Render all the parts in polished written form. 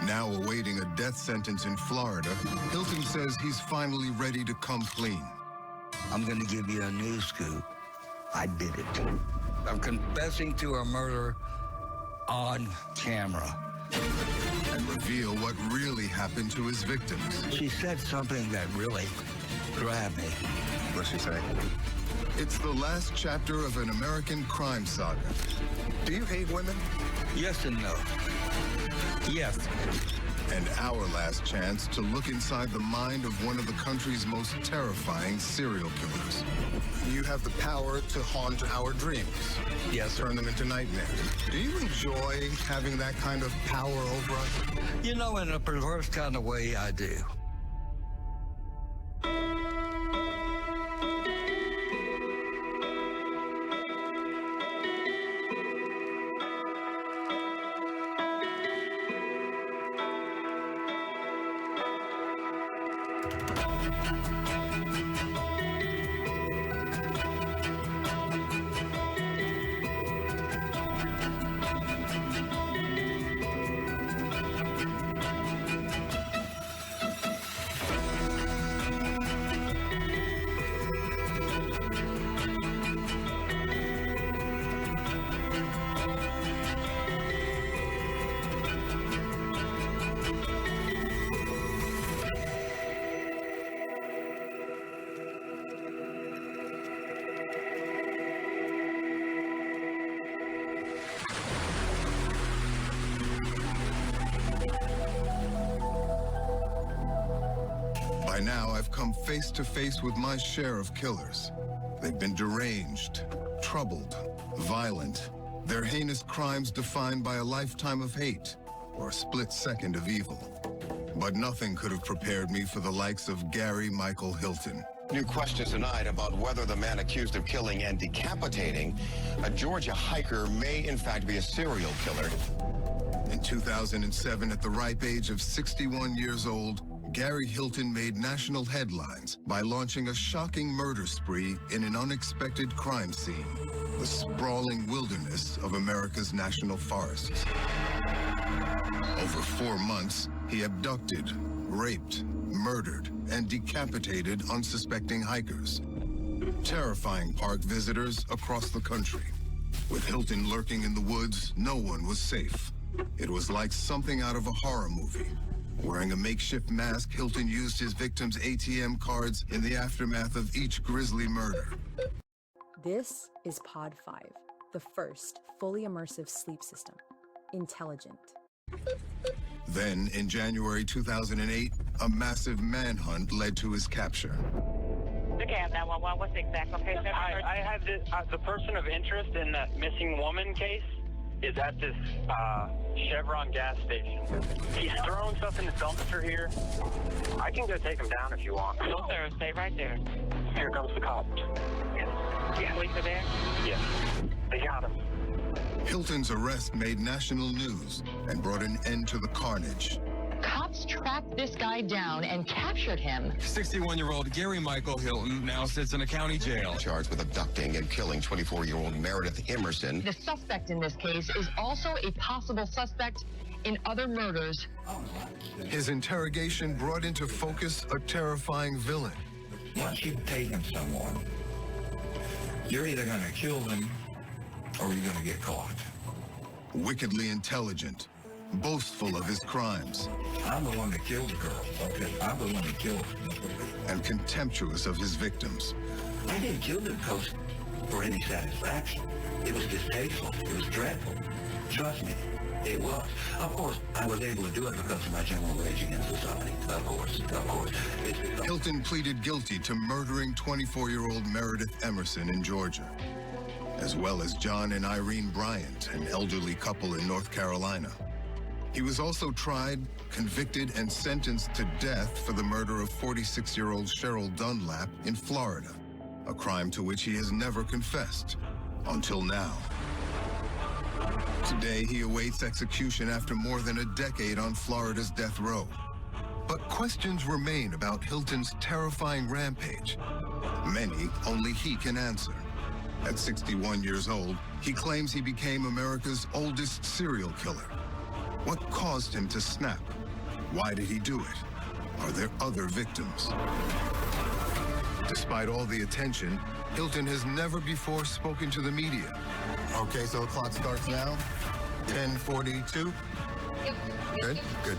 Now awaiting a death sentence in Florida, Hilton says he's finally ready to come clean. I'm going to give you a news scoop. I did it. I'm confessing to a murder on camera. And reveal what really happened to his victims. She said something that really grabbed me. What'd she say? It's the last chapter of an American crime saga. Do you hate women? Yes and no. Yes. And our last chance to look inside the mind of one of the country's most terrifying serial killers. You have the power to haunt our dreams. Yes, sir. Turn them into nightmares. Do you enjoy having that kind of power over us? You know, in a perverse kind of way, I do. By now, I've come face to face with my share of killers. They've been deranged, troubled, violent. Their heinous crimes defined by a lifetime of hate or a split second of evil. But nothing could have prepared me for the likes of Gary Michael Hilton. New questions tonight about whether the man accused of killing and decapitating a Georgia hiker may in fact be a serial killer. In 2007, at the ripe age of 61 years old, Gary Hilton made national headlines by launching a shocking murder spree in an unexpected crime scene, the sprawling wilderness of America's national forests. Over 4 months, he abducted, raped, murdered, and decapitated unsuspecting hikers, terrifying park visitors across the country. With Hilton lurking in the woods, no one was safe. It was like something out of a horror movie. Wearing a makeshift mask, Hilton used his victims' ATM cards in the aftermath of each grisly murder. This is Pod 5, the first fully immersive sleep system. Intelligent. Then, in January 2008, a massive manhunt led to his capture. Okay, 911, what's the exact location? I have this, the person of interest in that missing woman case is at this Chevron gas station. He's throwing stuff in the dumpster here. I can go take him down if you want. No, sir, stay right there. Here comes the cops. Yeah. Police are there? Yes, they got him. Hilton's arrest made national news and brought an end to the carnage. Cops tracked this guy down and captured him. 61-year-old Gary Michael Hilton now sits in a county jail. Charged with abducting and killing 24-year-old Meredith Emerson. The suspect in this case is also a possible suspect in other murders. His interrogation brought into focus a terrifying villain. Once you've taken someone, you're either going to kill them or you're going to get caught. Wickedly intelligent, boastful of his crimes. I'm the one that killed the girl, okay? I'm the one that killed her. And contemptuous of his victims. I didn't kill them because for any satisfaction. It was distasteful. It was dreadful. Trust me, it was. Of course, I was able to do it because of my general rage against society. Of course. Hilton pleaded guilty to murdering 24-year-old Meredith Emerson in Georgia, as well as John and Irene Bryant, an elderly couple in North Carolina. He was also tried, convicted, and sentenced to death for the murder of 46-year-old Cheryl Dunlap in Florida, a crime to which he has never confessed, until now. Today, he awaits execution after more than a decade on Florida's death row. But questions remain about Hilton's terrifying rampage. Many only he can answer. At 61 years old, he claims he became America's oldest serial killer. What caused him to snap? Why did he do it? Are there other victims? Despite all the attention, Hilton has never before spoken to the media. Okay, so the clock starts now. 10:42. Yep. Good, good.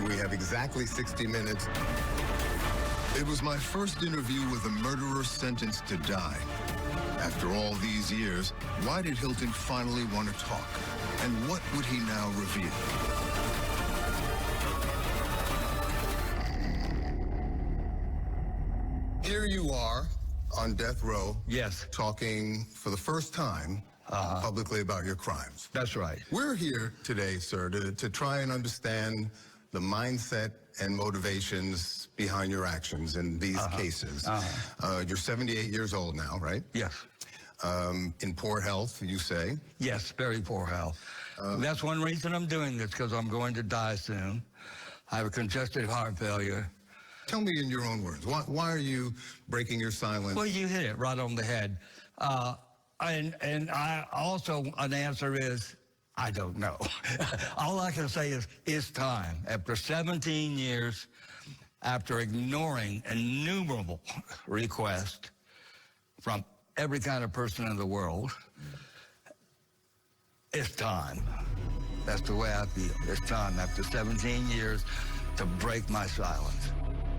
We have exactly 60 minutes. It was my first interview with a murderer sentenced to die. After all these years, why did Hilton finally want to talk? And what would he now reveal? Here you are on death row. Yes. Talking for the first time publicly about your crimes. That's right. We're here today, sir, to try and understand the mindset and motivations behind your actions in these cases. You're 78 years old now, right? Yes. In poor health, you say? Yes, very poor health. That's one reason I'm doing this, because I'm going to die soon. I have a congestive heart failure. Tell me in your own words, why are you breaking your silence? Well, you hit it right on the head. And I also, an answer is, I don't know. All I can say is, it's time. After 17 years, after ignoring innumerable requests from every kind of person in the world, it's time. That's the way I feel. It's time, after 17 years, to break my silence.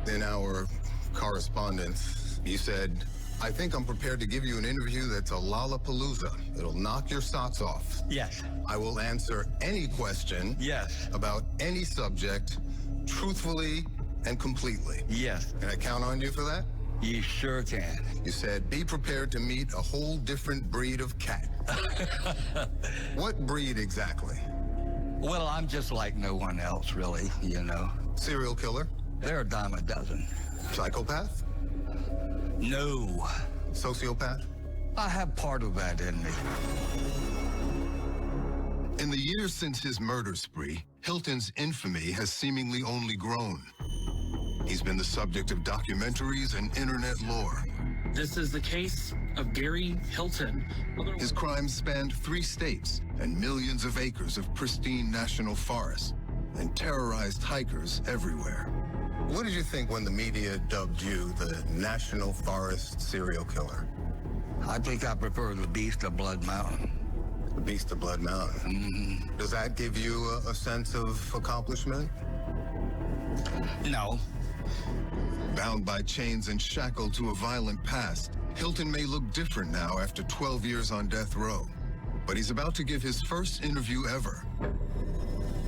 In our correspondence, you said, I think I'm prepared to give you an interview that's a Lollapalooza. It'll knock your socks off. Yes. I will answer any question Yes. about any subject truthfully and completely. Yes. Can I count on you for that? You sure can. You said, be prepared to meet a whole different breed of cat. What breed exactly? Well, I'm just like no one else, really, you know. Serial killer? They're a dime a dozen. Psychopath? No. Sociopath? I have part of that in me. In the years since his murder spree, Hilton's infamy has seemingly only grown. He's been the subject of documentaries and internet lore. This is the case of Gary Hilton. His crimes spanned 3 states and millions of acres of pristine national forests and terrorized hikers everywhere. What did you think when the media dubbed you the National Forest serial killer? I think I prefer the Beast of Blood Mountain. The Beast of Blood Mountain? Mm-hmm. Does that give you a sense of accomplishment? No. Bound by chains and shackled to a violent past, Hilton may look different now after 12 years on death row. But he's about to give his first interview ever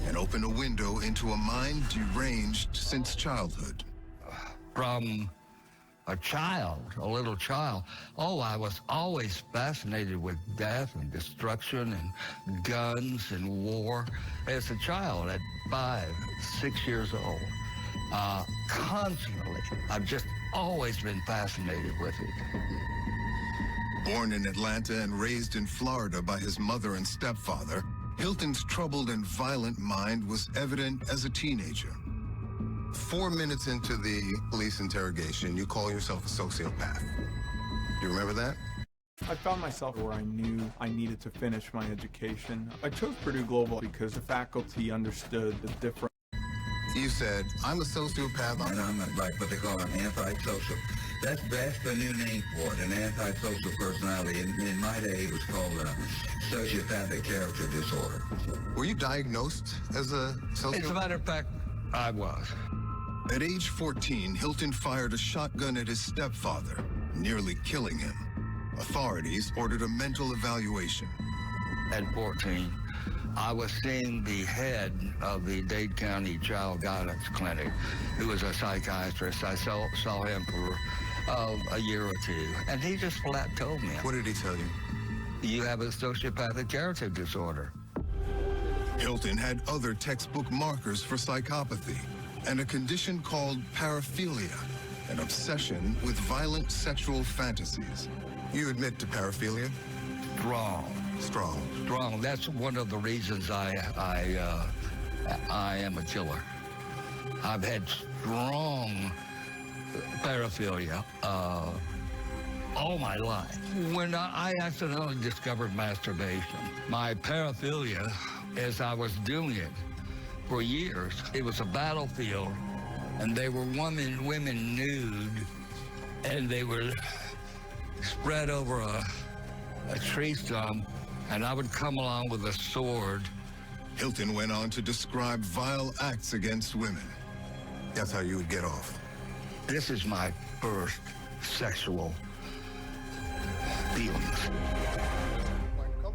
and open a window into a mind deranged since childhood. From a child, a little child, I was always fascinated with death and destruction and guns and war. As a child, at 5, 6 years old, constantly, I've just always been fascinated with it. Born in Atlanta and raised in Florida by his mother and stepfather, Hilton's troubled and violent mind was evident as a teenager. 4 minutes into the police interrogation, you call yourself a sociopath. Do you remember that? I found myself where I knew I needed to finish my education. I chose Purdue Global because the faculty understood the difference. You said, I'm a sociopath. And I'm like what they call an antisocial. That's the new name for it, an antisocial personality. In my day, it was called a sociopathic character disorder. Were you diagnosed as a sociopath? As a matter of fact, I was. At age 14, Hilton fired a shotgun at his stepfather, nearly killing him. Authorities ordered a mental evaluation. At 14, I was seeing the head of the Dade County Child Guidance Clinic, who was a psychiatrist. I saw him for a year or two, and he just flat told me. What did he tell you? You have a sociopathic character disorder. Hilton had other textbook markers for psychopathy and a condition called paraphilia, an obsession with violent sexual fantasies. You admit to paraphilia? Strong. That's one of the reasons I am a killer. I've had strong paraphilia all my life. When I accidentally discovered masturbation, my paraphilia, as I was doing it for years, it was a battlefield, and they were women nude, and they were spread over a tree stump, and I would come along with a sword. Hilton went on to describe vile acts against women. That's how you would get off. This is my first sexual feelings.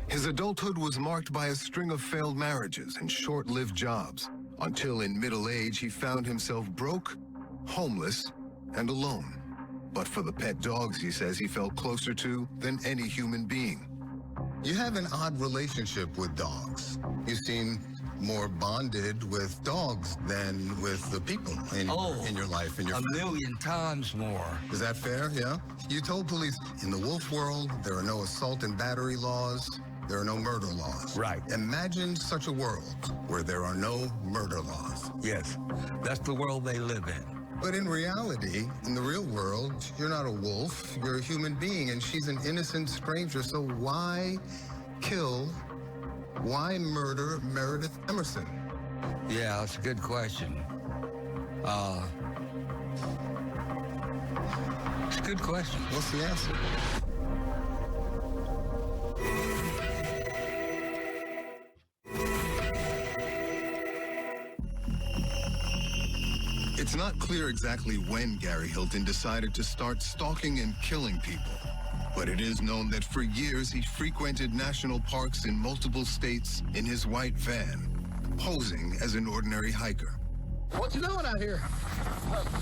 His adulthood was marked by a string of failed marriages and short-lived jobs, until in middle age he found himself broke, homeless, and alone. But for the pet dogs, he says he felt closer to than any human being. You have an odd relationship with dogs. You seem more bonded with dogs than with the people in your life and your family. 1,000,000 times more. Is that fair? Yeah? You told police in the wolf world, there are no assault and battery laws. There are no murder laws. Right. Imagine such a world where there are no murder laws. Yes, that's the world they live in. But in reality, in the real world, you're not a wolf, you're a human being, and she's an innocent stranger, so why kill, why murder Meredith Emerson? Yeah, that's a good question. It's a good question. What's the answer? It's not clear exactly when Gary Hilton decided to start stalking and killing people, but it is known that for years he frequented national parks in multiple states in his white van, posing as an ordinary hiker. What you doing out here?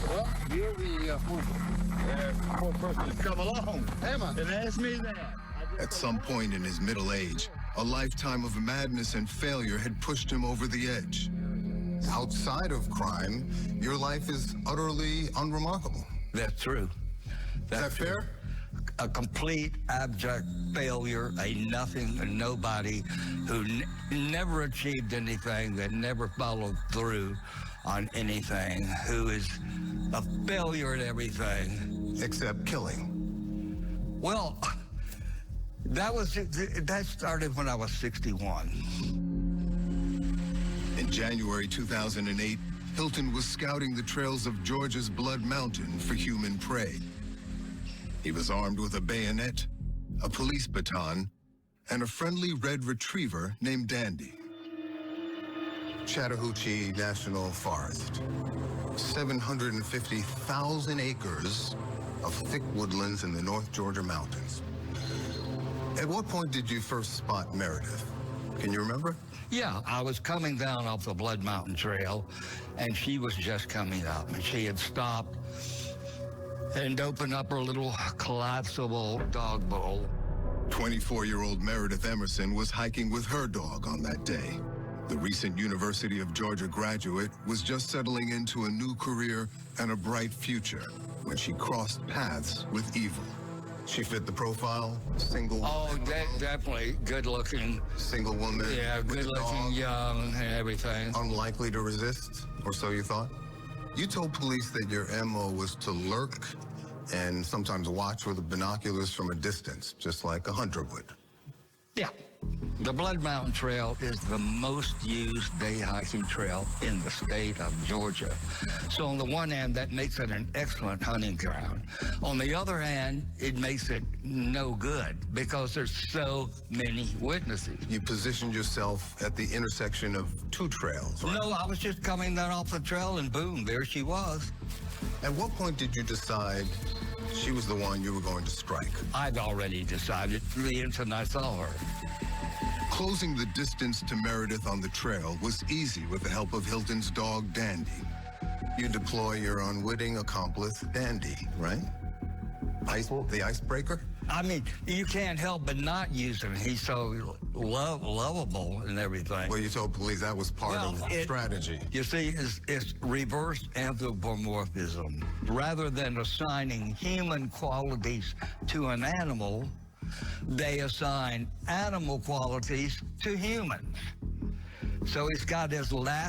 Well, you're the poor person to come along. Am I? And ask me that. At some point in his middle age, a lifetime of madness and failure had pushed him over the edge. Outside of crime, your life is utterly unremarkable. That's true. Is that fair? A complete abject failure, a nothing, a nobody who never achieved anything, that never followed through on anything, who is a failure at everything. Except killing. Well, that started when I was 61. In January 2008, Hilton was scouting the trails of Georgia's Blood Mountain for human prey. He was armed with a bayonet, a police baton, and a friendly red retriever named Dandy. Chattahoochee National Forest. 750,000 acres of thick woodlands in the North Georgia mountains. At what point did you first spot Meredith? Can you remember? Yeah, I was coming down off the Blood Mountain Trail, and she was just coming up, and she had stopped and opened up her little collapsible dog bowl. 24-year-old Meredith Emerson was hiking with her dog on that day. The recent University of Georgia graduate was just settling into a new career and a bright future when she crossed paths with evil. She fit the profile, single. Oh, definitely good looking. Single woman. Yeah, good looking, young, and everything. Unlikely to resist, or so you thought? You told police that your MO was to lurk and sometimes watch with binoculars from a distance, just like a hunter would. Yeah. The Blood Mountain Trail is the most used day hiking trail in the state of Georgia. So on the one hand, that makes it an excellent hunting ground. On the other hand, it makes it no good because there's so many witnesses. You positioned yourself at the intersection of two trails, right? No, I was just coming down off the trail and boom, there she was. At what point did you decide she was the one you were going to strike? I'd already decided the instant I saw her. Closing the distance to Meredith on the trail was easy with the help of Hilton's dog, Dandy. You deploy your unwitting accomplice, Dandy, right? The icebreaker? I mean, you can't help but not use him. He's so lovable and everything. Well, you told police that was part of the strategy. You see, it's reverse anthropomorphism. Rather than assigning human qualities to an animal, they assign animal qualities to humans. So he's got his last